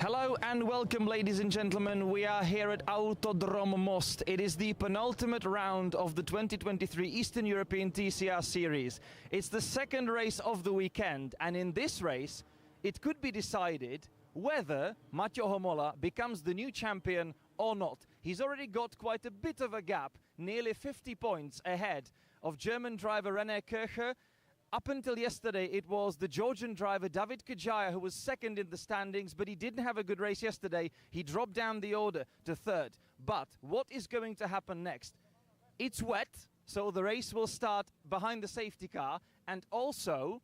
Hello and welcome, ladies and gentlemen. We are here at Autodrom Most. It is the penultimate round of the 2023 Eastern European TCR Series. It's the second race of the weekend, and in this race, it could be decided whether Mathieu Homola becomes the new champion or not. He's already got quite a bit of a gap, nearly 50 points ahead of German driver René Kircher. Up until yesterday, it was the Georgian driver David Kajaya who was second in the standings, but he didn't have a good race yesterday. He dropped down the order to third. But what is going to happen next? It's wet, so the race will start behind the safety car, and also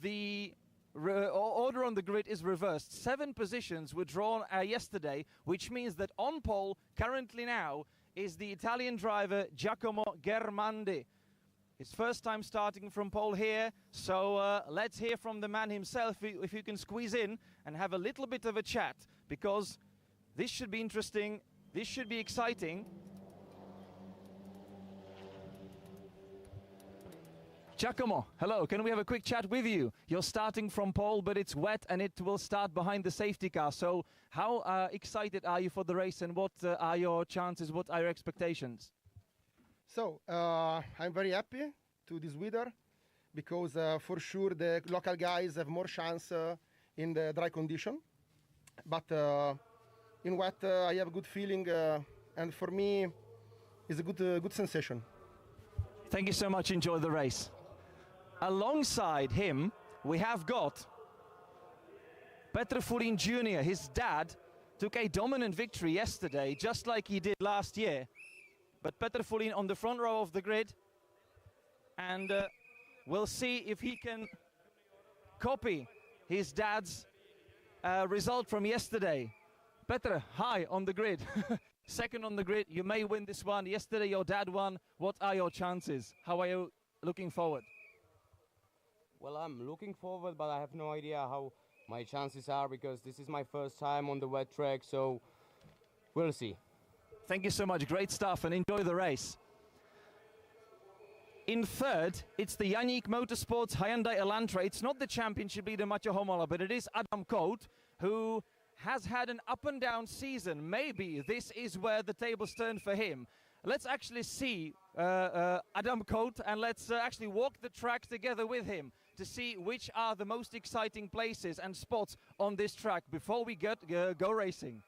the order on the grid is reversed. 7 positions were drawn yesterday, which means that on pole currently now is the Italian driver Giacomo Germandi. His first time starting from pole here, so let's hear from the man himself, if you can squeeze in and have a little bit of a chat, because this should be interesting, this should be exciting. Giacomo, hello, can we have a quick chat with you? You're starting from pole, but it's wet and it will start behind the safety car, so how excited are you for the race, and what are your chances, what are your expectations? So, I'm very happy to this weather, because for sure the local guys have more chance in the dry condition. But in wet, I have a good feeling, and for me, it's a good sensation. Thank you so much. Enjoy the race. Alongside him, we have got Petr Furin Jr. His dad took a dominant victory yesterday, just like he did last year. But Petr Furin on the front row of the grid, and we'll see if he can copy his dad's result from yesterday. Petr, hi on the grid. Second on the grid, you may win this one. Yesterday your dad won. What are your chances? How are you looking forward? Well, I'm looking forward, but I have no idea how my chances are, because this is my first time on the wet track, so we'll see. Thank you so much. Great stuff, and enjoy the race. In third, it's the Yannick Motorsports Hyundai Elantra. It's not the championship leader Mathieu Homola, but it is Adam Cote, who has had an up and down season. Maybe this is where the tables turn for him. Let's actually see Adam Cote, and let's actually walk the track together with him to see which are the most exciting places and spots on this track before we go racing.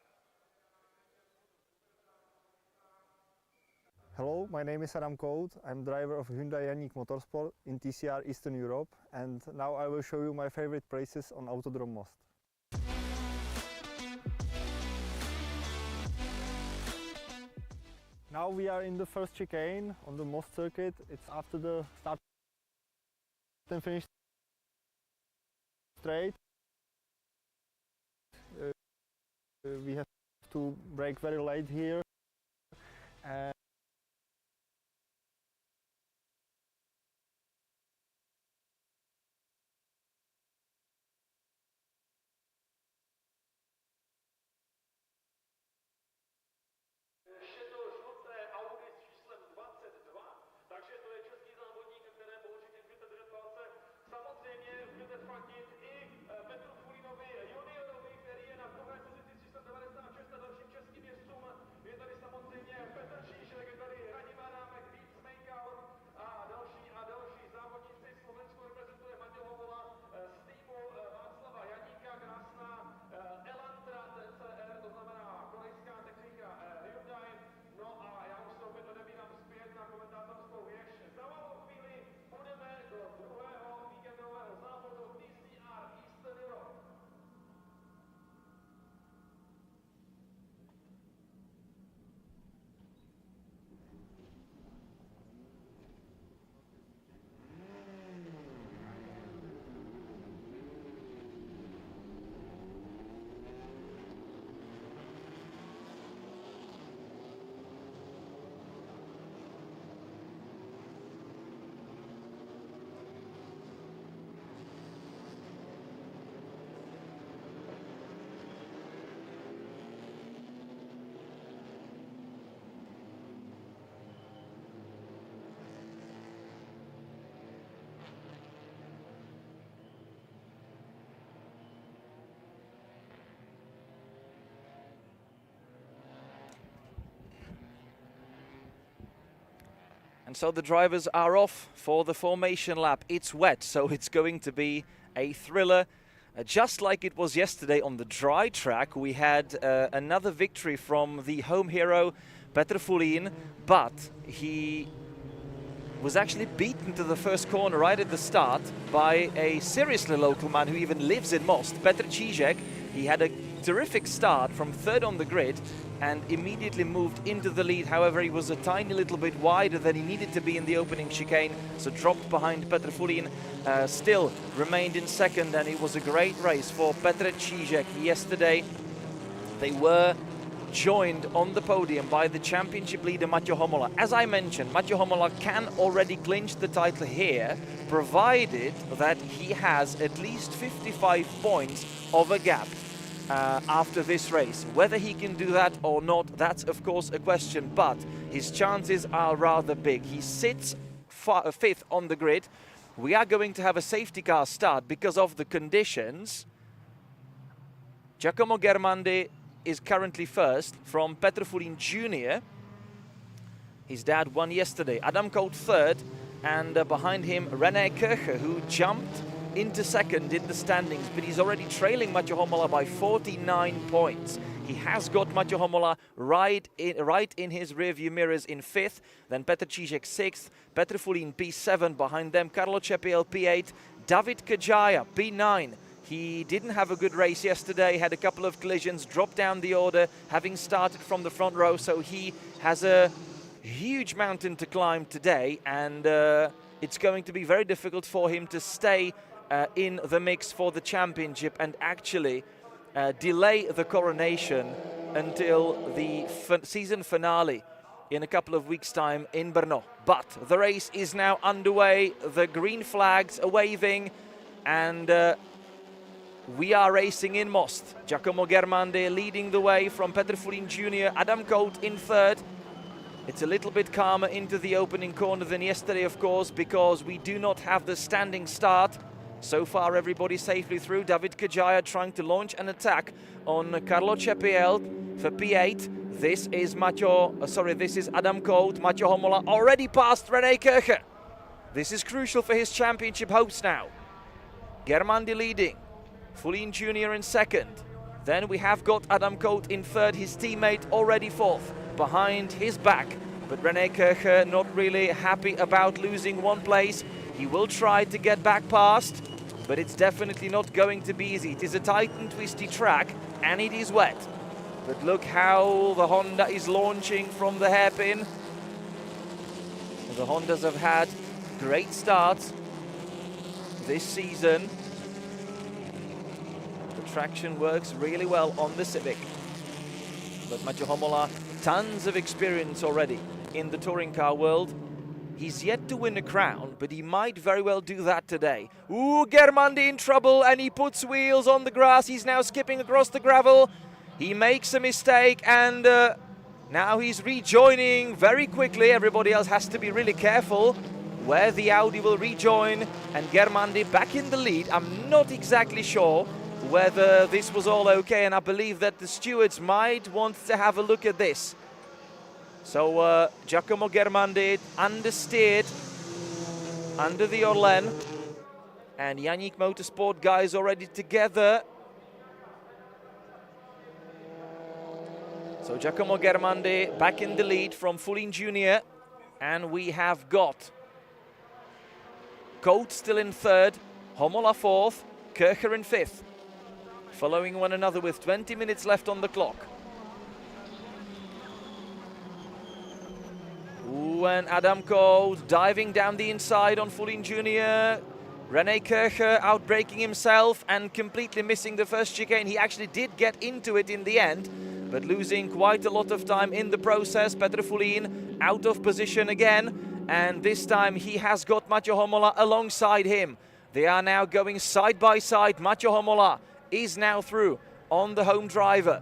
Hello, my name is Adam Cote. I'm driver of Hyundai Yannick Motorsport in TCR Eastern Europe, and now I will show you my favorite places on Autodrom Most. Now we are in the first chicane on the Most circuit. It's after the start and finish straight. We have to brake very late here. And so the drivers are off for the formation lap. It's wet, so it's going to be a thriller. Just like it was yesterday on the dry track, we had another victory from the home hero, Petr Fulin, but he was actually beaten to the first corner right at the start by a seriously local man who even lives in Most, Petr Čížek. He had a terrific start from third on the grid and immediately moved into the lead. However, he was a tiny little bit wider than he needed to be in the opening chicane, so dropped behind Petr Fulin, still remained in second, and it was a great race for Petr Čížek yesterday. They were joined on the podium by the championship leader Maťo Homola. As I mentioned, Maťo Homola can already clinch the title here, provided that he has at least 55 points of a gap after this race. Whether he can do that or not, that's of course a question, but his chances are rather big. He sits fifth on the grid. We are going to have a safety car start because of the conditions. Giacomo Germandi is currently first from Petr Fulin Jr. His dad won yesterday. Adam Kout third, and behind him René Kircher, who jumped into second in the standings, but he's already trailing Maťo Homola by 49 points. He has got Maťo Homola right in his rearview mirrors in fifth, then Petr Čížek sixth, Petr Fulin P7, behind them Carlo Cepiel P8, David Kajaya P9. He didn't have a good race yesterday, had a couple of collisions, dropped down the order, having started from the front row, so he has a huge mountain to climb today, and it's going to be very difficult for him to stay in the mix for the championship and actually delay the coronation until the season finale in a couple of weeks' time in Brno. But the race is now underway, the green flags are waving, and we are racing in Most. Giacomo Germandi leading the way from Petr Fulin Jr., Adam Kout in third. It's a little bit calmer into the opening corner than yesterday, of course, because we do not have the standing start. So far, everybody safely through. David Kajaya trying to launch an attack on Carlo Cepiel for P8. This is Adam Kout. Maťo Homola already passed René Kircher. This is crucial for his championship hopes now. Germandi leading. Fulin Jr. in second. Then we have got Adam Kout in third, his teammate already fourth, behind his back. But René Kircher not really happy about losing one place. He will try to get back past, but it's definitely not going to be easy. It is a tight and twisty track, and it is wet. But look how the Honda is launching from the hairpin. The Hondas have had great starts this season. Traction works really well on the Civic. But Maťo Homola, tons of experience already in the touring car world. He's yet to win a crown, but he might very well do that today. Ooh, Germandi in trouble, and he puts wheels on the grass. He's now skipping across the gravel. He makes a mistake, and now he's rejoining very quickly. Everybody else has to be really careful where the Audi will rejoin, and Germandi back in the lead. I'm not exactly sure whether this was all okay, and I believe that the stewards might want to have a look at this. So Giacomo Germandi understeered under the Orlen, and Yannick Motorsport guys already together. So Giacomo Germandi back in the lead from Fulin Jr., and we have got Kout still in third, Homola fourth, Kircher in fifth, following one another with 20 minutes left on the clock. Ooh, and Adam Kout diving down the inside on Fulin Jr. René Kircher outbraking himself and completely missing the first chicane. He actually did get into it in the end, but losing quite a lot of time in the process. Petr Fulin out of position again, and this time he has got Maťo Homola alongside him. They are now going side by side. Maťo Homola is now through on the home driver.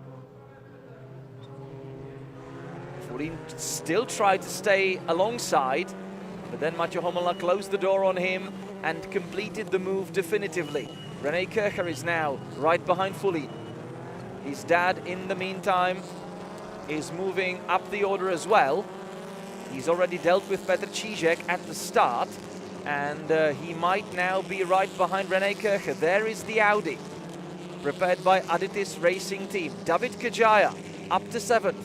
Fulin still tried to stay alongside, but then Maťo Homola closed the door on him and completed the move definitively. René Kircher is now right behind Fulin. His dad, in the meantime, is moving up the order as well. He's already dealt with Petr Cížek at the start, and he might now be right behind René Kircher. There is the Audi, prepared by Aditis Racing Team. David Kajaya up to 7th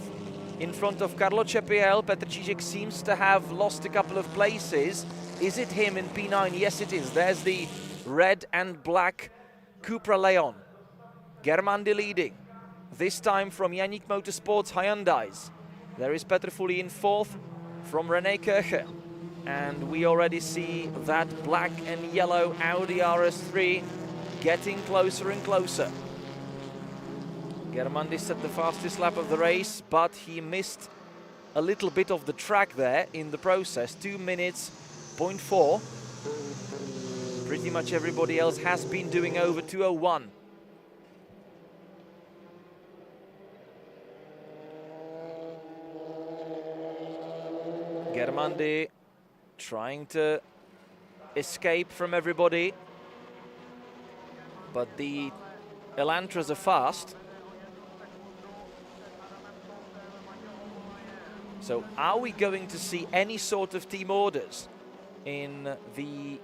in front of Carlo Cepiel. Petr Cížek seems to have lost a couple of places. Is it him in P9? Yes, it is. There's the red and black Cupra Leon. Germandi leading, this time from Yannick Motorsports Hyundais. There is Petr Fulin 4th from René Kircher. And we already see that black and yellow Audi RS3 getting closer and closer. Germandi set the fastest lap of the race, but he missed a little bit of the track there in the process. 2 minutes, 0.4. Pretty much everybody else has been doing over 2:01. Germandi trying to escape from everybody, but the Elantras are fast. So are we going to see any sort of team orders in the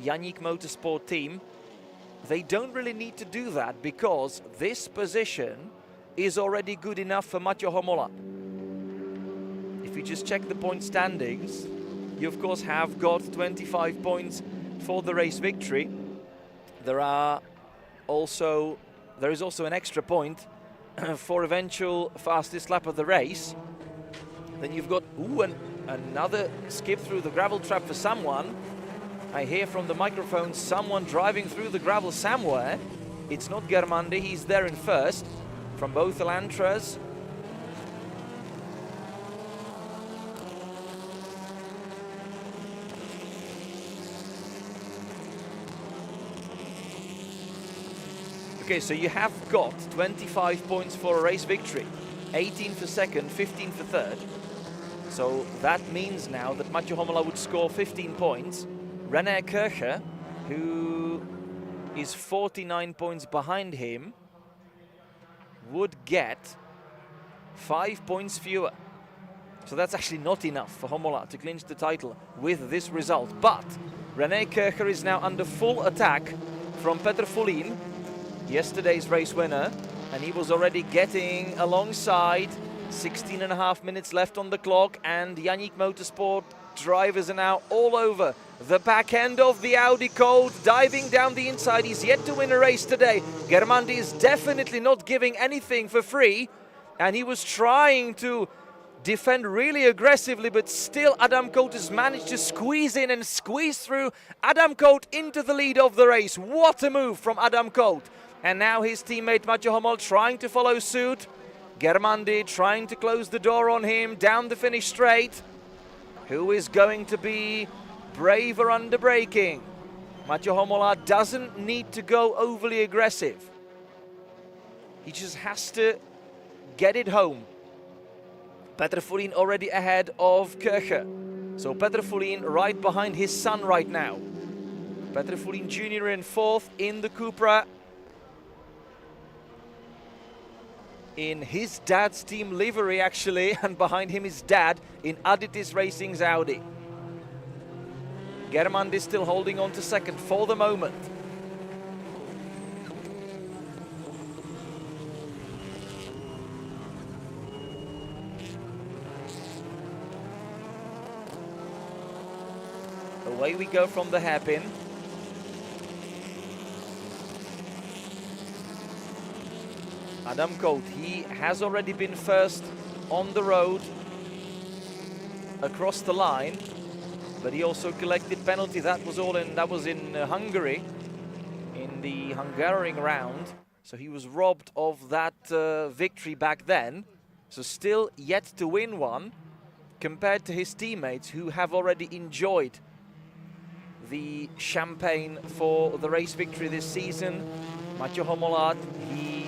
Yannick Motorsport team? They don't really need to do that because this position is already good enough for Mathieu Homola. If you just check the point standings, you of course have got 25 points for the race victory. There is also an extra point for eventual fastest lap of the race. Then you've got another skip through the gravel trap for someone. I hear from the microphone someone driving through the gravel somewhere. It's not Germandi, he's there in first from both Elantras. Okay, so you have got 25 points for a race victory, 18 for second, 15 for third. So that means now that Mathieu Homola would score 15 points. René Kircher, who is 49 points behind him, would get 5 points fewer. So that's actually not enough for Homola to clinch the title with this result. But René Kircher is now under full attack from Petr Fulin, yesterday's race winner, and he was already getting alongside. 16.5 minutes left on the clock, and Yannick Motorsport drivers are now all over the back end of the Audi Code, diving down the inside. He's yet to win a race today. Germandi is definitely not giving anything for free, and he was trying to defend really aggressively, but still Adam Cote has managed to squeeze in and squeeze through. Adam Cote into the lead of the race. What a move from Adam Cote. And now his teammate Mathieu Homola trying to follow suit. Germandi trying to close the door on him down the finish straight. Who is going to be braver under braking? Mathieu Homola doesn't need to go overly aggressive. He just has to get it home. Petr Fulin already ahead of Kircher. So Petr Fulin right behind his son right now. Petr Fulin Jr. in 4th in the Cupra. In his dad's team livery, actually, and behind him is dad in Aditis Racing's Audi. Germandi still holding on to second for the moment. Away we go from the hairpin. Adam Cote, he has already been first on the road across the line, but he also collected penalty. That was in Hungary, in the Hungarian round. So he was robbed of that victory back then. So still yet to win one, compared to his teammates who have already enjoyed the champagne for the race victory this season. Mathieu Homola, he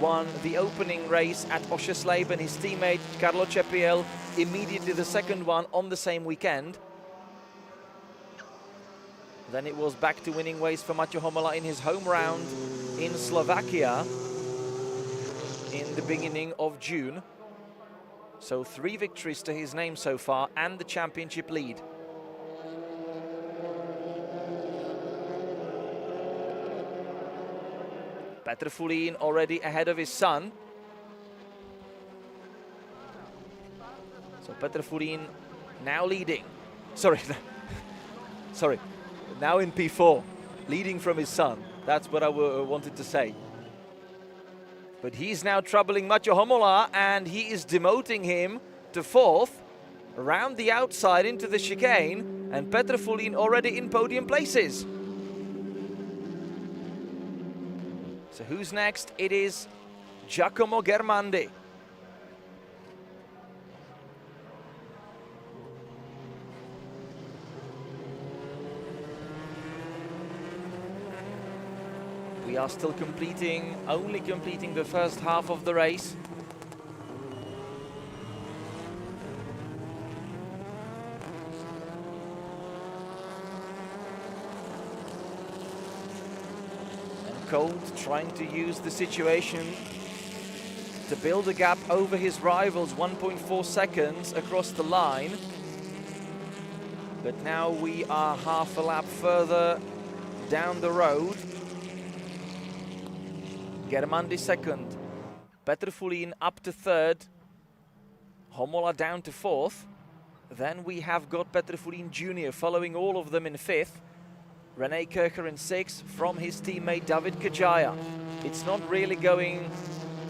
won the opening race at Oschersleben. His teammate Carlo Cepiel immediately the second one on the same weekend. Then it was back to winning ways for Mathieu Homola in his home round in Slovakia in the beginning of June. So 3 victories to his name so far and the championship lead. Petr Fulin already ahead of his son. So Petr Fulin now leading. Sorry, sorry. Now in P4, leading from his son. That's what I wanted to say. But he's now troubling Mathieu Homola, and he is demoting him to 4th, around the outside into the chicane, and Petr Fulin already in podium places. So who's next? It is Giacomo Germandi. We are still only completing the first half of the race. And Colt trying to use the situation to build a gap over his rivals, 1.4 seconds across the line. But now we are half a lap further down the road. Germandi second, Petr Fulin up to 3rd, Homola down to 4th. Then we have got Petr Fulin Jr. following all of them in 5th. René Kircher in 6th from his teammate David Kajaya. It's not really going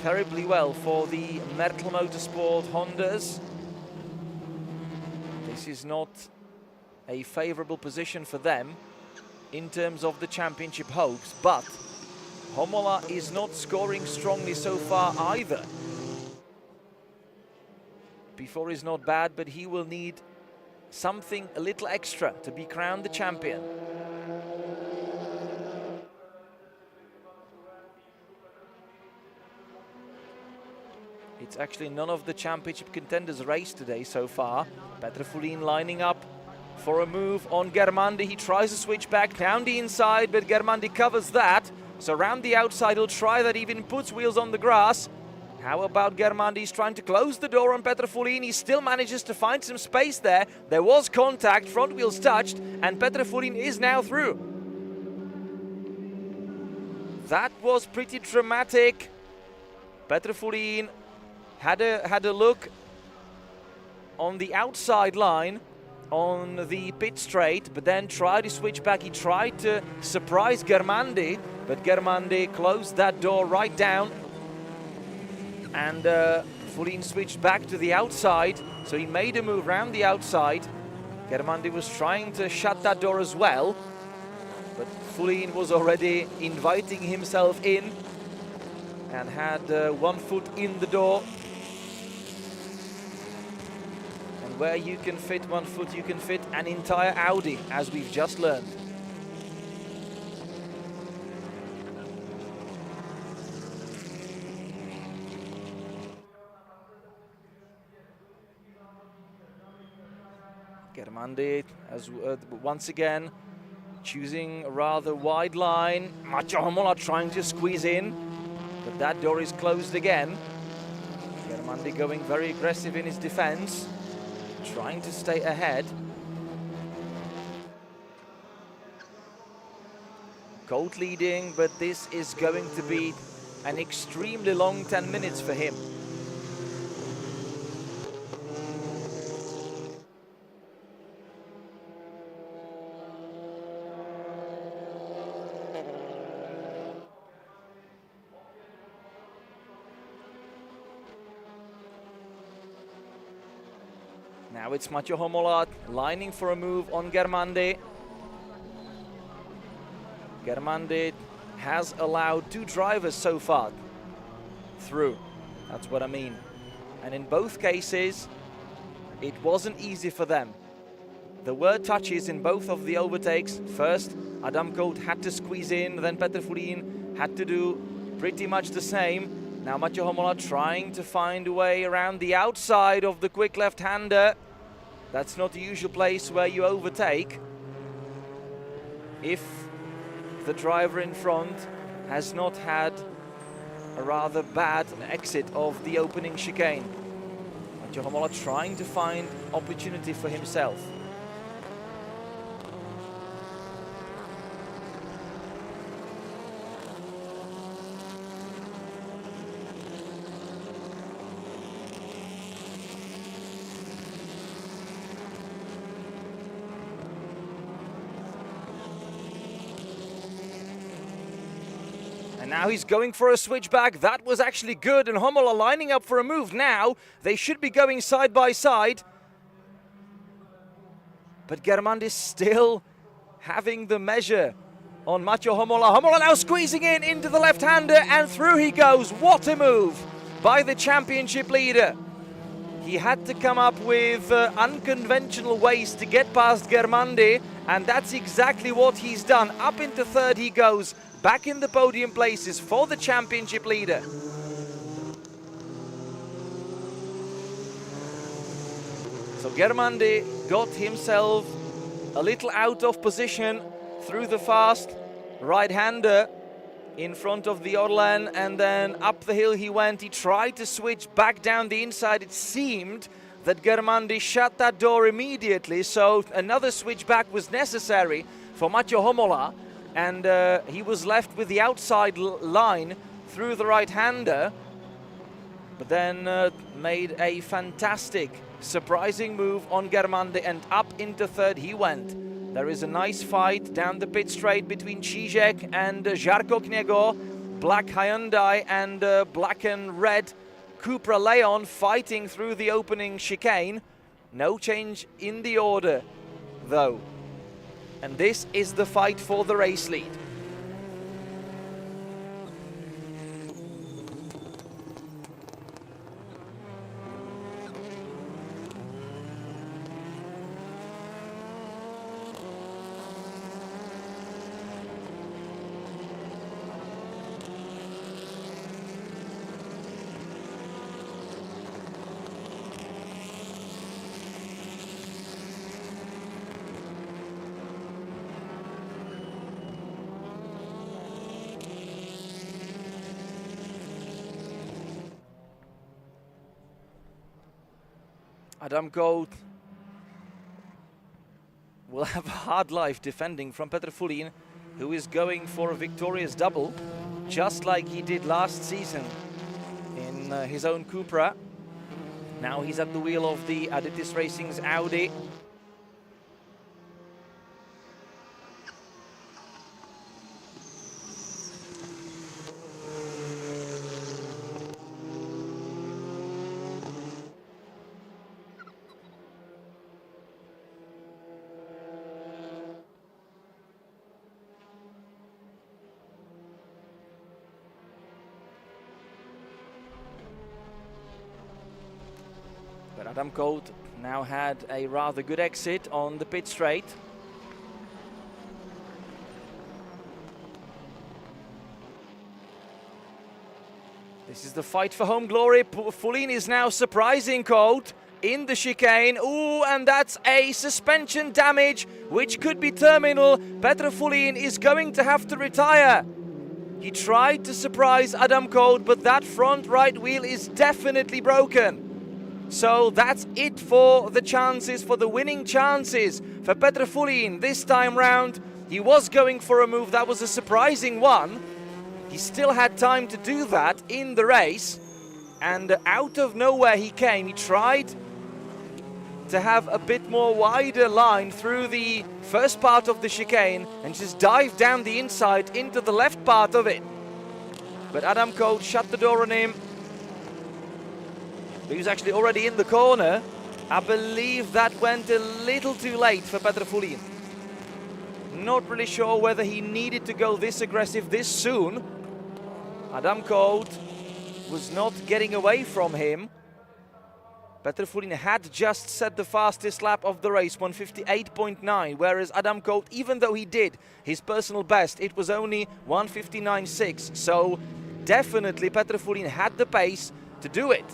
terribly well for the Mertl Motorsport Hondas. This is not a favorable position for them in terms of the championship hopes, but Homola is not scoring strongly so far either. P4 is not bad, but he will need something a little extra to be crowned the champion. It's actually none of the championship contenders raced today so far. Petr Fulin lining up for a move on Germandi. He tries to switch back down the inside, but Germandi covers that. So around the outside, he'll try that, even puts wheels on the grass. How about Germandi? He's trying to close the door on Petr Fulin. He still manages to find some space there. There was contact, front wheels touched, and Petr Fulin is now through. That was pretty dramatic. Petr Fulin had a look on the outside line on the pit straight, but then tried to switch back. He tried to surprise Germandi, but Germandi closed that door right down, and Fulin switched back to the outside, so he made a move around the outside. Germandi was trying to shut that door as well, but Fulin was already inviting himself in and had 1 foot in the door. And where you can fit 1 foot, you can fit an entire Audi, as we've just learned. Germandi, as once again, choosing a rather wide line. Mathieu Homola trying to squeeze in, but that door is closed again. Germandi going very aggressive in his defense, trying to stay ahead. Colt leading, but this is going to be an extremely long 10 minutes for him. Now it's Mathieu Homola lining for a move on Germandi. Germandi has allowed 2 drivers so far through. That's what I mean. And in both cases, it wasn't easy for them. There were touches in both of the overtakes. First, Adam Colt had to squeeze in, then Petr Fulin had to do pretty much the same. Now Mathieu Homola trying to find a way around the outside of the quick left-hander. That's not the usual place where you overtake if the driver in front has not had a rather bad exit of the opening chicane. Mathieu Homola trying to find opportunity for himself. And now he's going for a switchback. That was actually good, and Homola lining up for a move now. They should be going side by side. But Germandi still having the measure on Mathieu Homola. Homola now squeezing in into the left-hander, and through he goes. What a move by the championship leader. He had to come up with unconventional ways to get past Germandi, and that's exactly what he's done. Up into third he goes, back in the podium places for the championship leader. So Germandi got himself a little out of position through the fast right-hander in front of the Orlen, and then up the hill he went. He tried to switch back down the inside. It seemed that Germandi shut that door immediately, so another switch back was necessary for Mathieu Homola, and he was left with the outside line through the right-hander, but then made a fantastic, surprising move on Germandi, and up into third he went. There is a nice fight down the pit straight between Čížek and Žarko Kněgo. Black Hyundai and black and red Cupra Leon fighting through the opening chicane. No change in the order, though. And this is the fight for the race lead. Adam Gold will have a hard life defending from Petr Fulin, who is going for a victorious double, just like he did last season in his own Cupra. Now he's at the wheel of the Aditys Racing's Audi. But Adam Gold now had a rather good exit on the pit straight. This is the fight for home glory. Fulin is now surprising Gold in the chicane. Ooh, and that's a suspension damage, which could be terminal. Petr Fulin is going to have to retire. He tried to surprise Adam Gold, but that front right wheel is definitely broken. So that's it for the chances, for the winning chances for Petr Fulin this time round. He was going for a move, that was a surprising one. He still had time to do that in the race, and out of nowhere he came. He tried to have a bit more wider line through the first part of the chicane and just dive down the inside into the left part of it. But Adam Gold shut the door on him. He was actually already in the corner. I believe that went a little too late for Petr Fulin. Not really sure whether he needed to go this aggressive this soon. Adam Gold was not getting away from him. Petr Fulin had just set the fastest lap of the race, 158.9, whereas Adam Gold, even though he did his personal best, it was only 159.6. So definitely Petr Fulin had the pace to do it.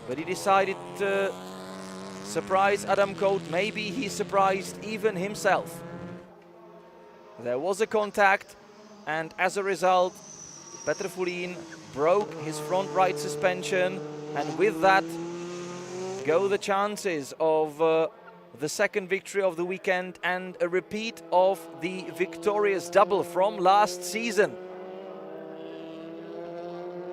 But he decided to surprise Adam Gold. Maybe he surprised even himself. There was a contact, and as a result, Petr Fulin broke his front right suspension, and with that, go the chances of the second victory of the weekend and a repeat of the victorious double from last season.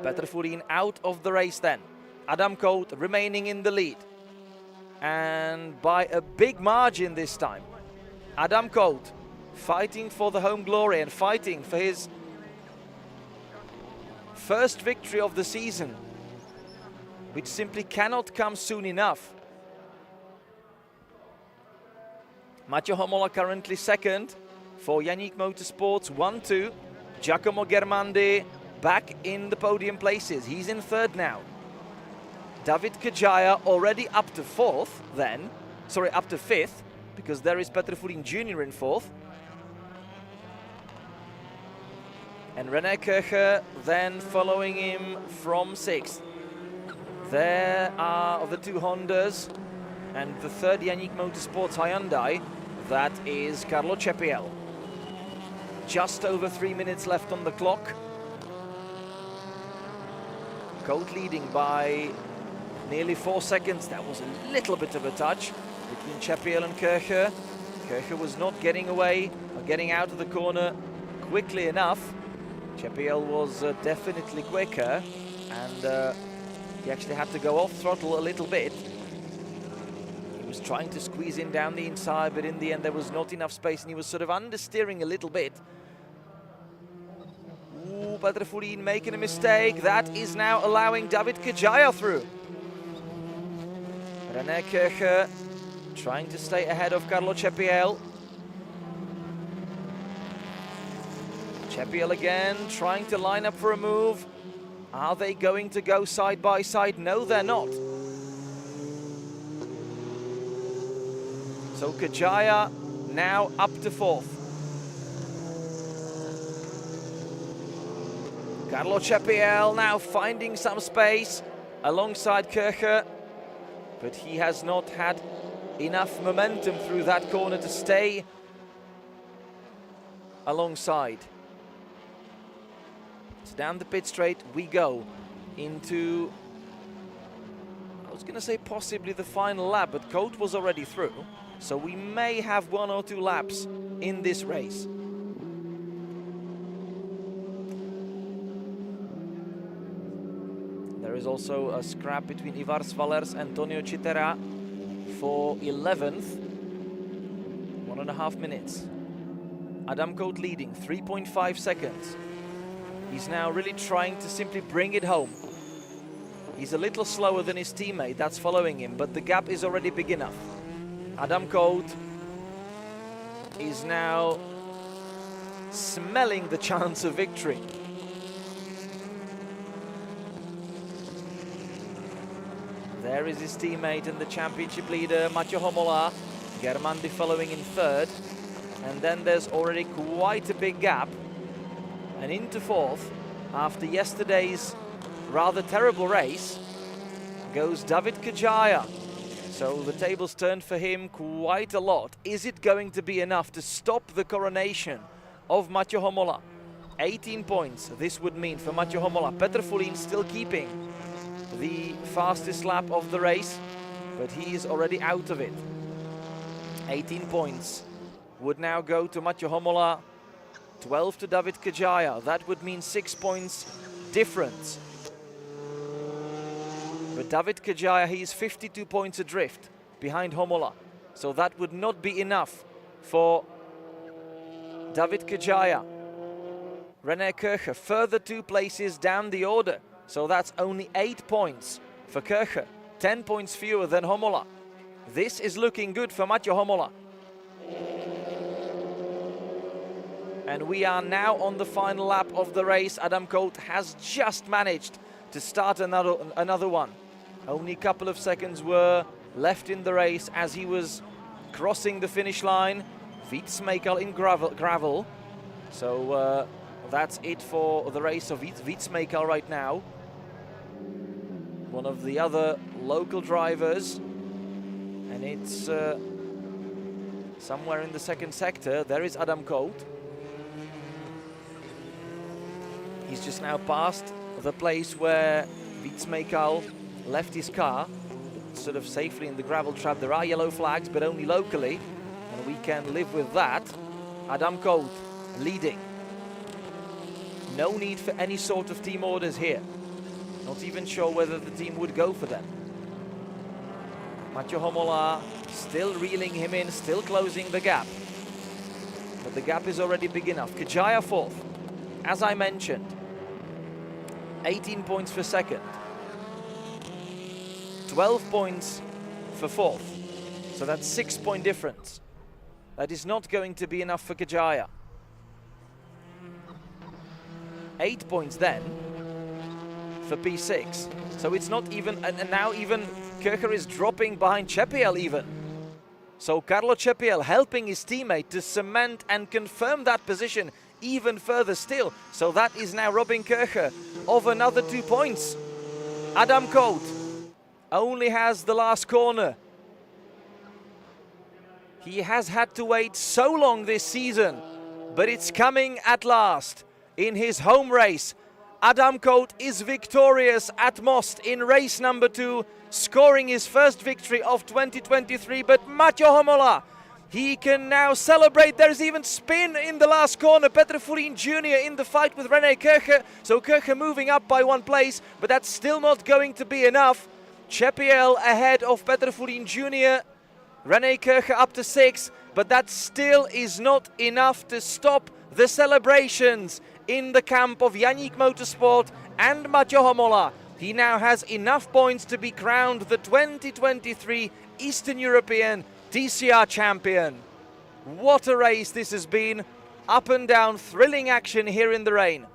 Petr Furín out of the race then. Adam Koht remaining in the lead. And by a big margin this time. Adam Koht fighting for the home glory and fighting for his first victory of the season, which simply cannot come soon enough. Maťo Homola currently second for Janík Motorsports, 1-2. Giacomo Germandi back in the podium places. He's in third now. David Kajaya already up to fourth then. Sorry, up to fifth, because there is Petr Furín Jr. in fourth. And René Kircher then following him from sixth. There are the two Hondas and the third Janík Motorsports Hyundai. That is Carlo Cepiel. Just over 3 minutes left on the clock. Koht leading by nearly 4 seconds. That was a little bit of a touch between Cepiel and Kircher. Kircher was not getting away or getting out of the corner quickly enough. Cepiel was definitely quicker, and he actually had to go off throttle a little bit. He was trying to squeeze in down the inside, but in the end there was not enough space, and he was sort of understeering a little bit. Ooh, Petr Furín making a mistake. That is now allowing David Kajaya through. René Kircher trying to stay ahead of Carlo Cepiel. Cepiel again trying to line up for a move. Are they going to go side by side? No, they're not. So Kajaya now up to fourth. Carlo Cepiel now finding some space alongside Kircher, but he has not had enough momentum through that corner to stay alongside. So down the pit straight we go into, I was going to say possibly the final lap, but Koht was already through, so we may have 1 or 2 laps in this race. There is also a scrap between Ivar Svalers and Antonio Citera for 11th. 1.5 minutes. Adam Koht leading, 3.5 seconds. He's now really trying to simply bring it home. He's a little slower than his teammate that's following him, but the gap is already big enough. Adam Koht is now smelling the chance of victory. There is his teammate and the championship leader, Maťo Homola. Germandi following in third. And then there's already quite a big gap. And into fourth, after yesterday's rather terrible race, goes David Kajaya. So the tables turned for him quite a lot. Is it going to be enough to stop the coronation of Maťo Homola? 18 points this would mean for Maťo Homola. Petr Furín still keeping the fastest lap of the race, but he is already out of it. 18 points would now go to Maťo Homola, 12 to David Kajaya. That would mean 6 points difference. But David Kajaya, he is 52 points adrift behind Homola. So that would not be enough for David Kajaya. René Kircher further 2 places down the order. So that's only 8 points for Kircher. 10 points fewer than Homola. This is looking good for Maťo Homola. And we are now on the final lap of the race. Adam Koht has just managed to start another one. Only a couple of seconds were left in the race as he was crossing the finish line. Wietsmekel in gravel. So that's it for the race of Wietsmekel right now. One of the other local drivers. And it's somewhere in the second sector. There is Adam Koht. He's just now passed the place where Wietsmekel left his car. sort of safely in the gravel trap. There are yellow flags, but only locally, and we can live with that. Adam Koot leading. No need for any sort of team orders here. Not even sure whether the team would go for them. Mathieu Homola still reeling him in, still closing the gap. But the gap is already big enough. Kajaya fourth, as I mentioned. 18 points for second. 12 points for fourth. So that's 6-point difference. That is not going to be enough for Kajaya. 8 points then for P6. So it's not even, and now even Köcher is dropping behind Chepiel even. So Carlo Chepiel helping his teammate to cement and confirm that position even further still. So that is now robbing Köcher of another 2 points. Adam Koot only has the last corner. He has had to wait so long this season, but it's coming at last. In his home race, Adam Koot is victorious at Most in race number 2, scoring his first victory of 2023. But Mathieu Homola, he can now celebrate. There's even spin in the last corner. Petr Furin Jr. in the fight with René Köcher. So Köcher moving up by 1 place, but that's still not going to be enough. Chepiel ahead of Petr Furin Jr. René Köcher up to 6, but that still is not enough to stop the celebrations in the camp of Yannick Motorsport and Mathieu Homola. He now has enough points to be crowned the 2023 Eastern European TCR champion. What a race this has been. Up and down, thrilling action here in the rain.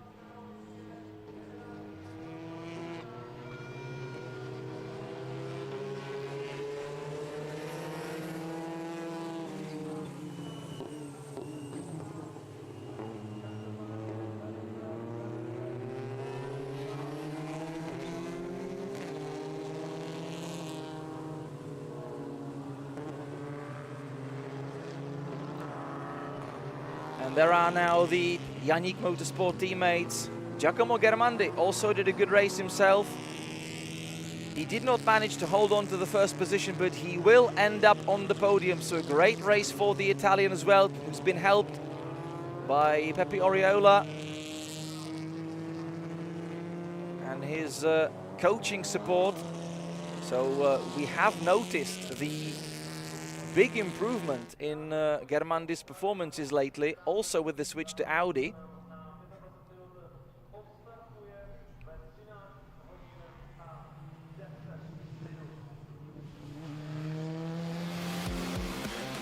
And there are now the Yannick Motorsport teammates. Giacomo Germandi also did a good race himself. He did not manage to hold on to the first position, but he will end up on the podium. So a great race for the Italian as well, who's been helped by Pepe Oriola and his coaching support. So we have noticed the big improvement in Germandi's performances lately, also with the switch to Audi.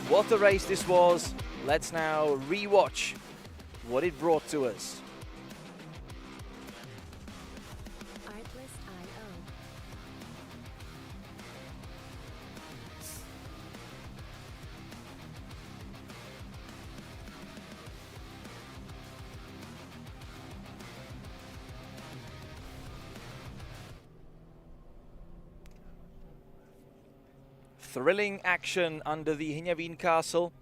What a race this was. Let's now re-watch what it brought to us. Thrilling action under the Hignaveen Castle.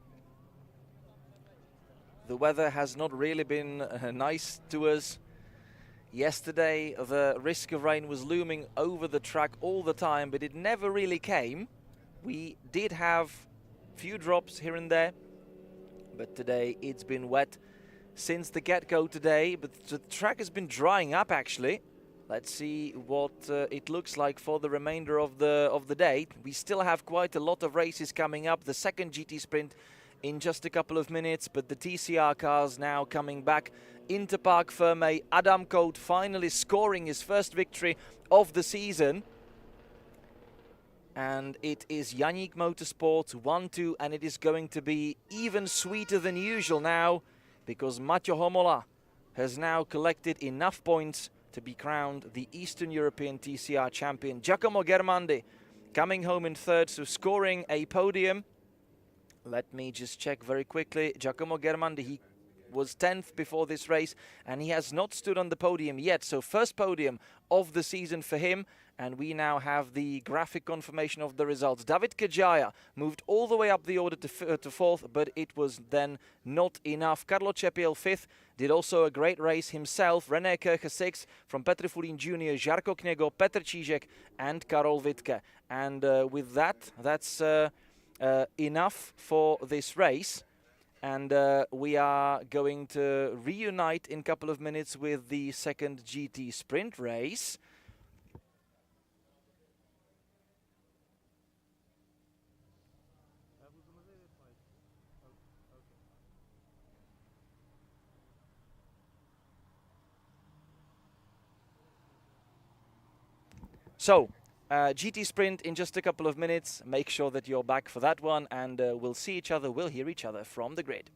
The weather has not really been nice to us. Yesterday, the risk of rain was looming over the track all the time, but it never really came. We did have few drops here and there, but today it's been wet since the get-go today, but the track has been drying up actually. Let's see what it looks like for the remainder of the day. We still have quite a lot of races coming up. The second GT Sprint in just a couple of minutes, but the TCR cars now coming back into Parc Fermé. Adam Koot finally scoring his first victory of the season. And it is Yannick Motorsport 1-2, and it is going to be even sweeter than usual now, because Mathieu Homola has now collected enough points to be crowned the Eastern European TCR champion. Giacomo Germandi coming home in third, so scoring a podium. Let me just check very quickly. Giacomo Germandi, he was 10th before this race, and he has not stood on the podium yet. So first podium of the season for him, and we now have the graphic confirmation of the results. David Kajaya moved all the way up the order to fourth, but it was then not enough. Carlo Cepiel fifth, did also a great race himself. René Kircher sixth, from Petr Fulín Jr., Žarko Kněgo, Petr Čížek and Karol Wittke. And with that, that's enough for this race. And we are going to reunite in a couple of minutes with the second GT sprint race. So, GT Sprint in just a couple of minutes. Make sure that you're back for that one, and we'll see each other, we'll hear each other from the grid.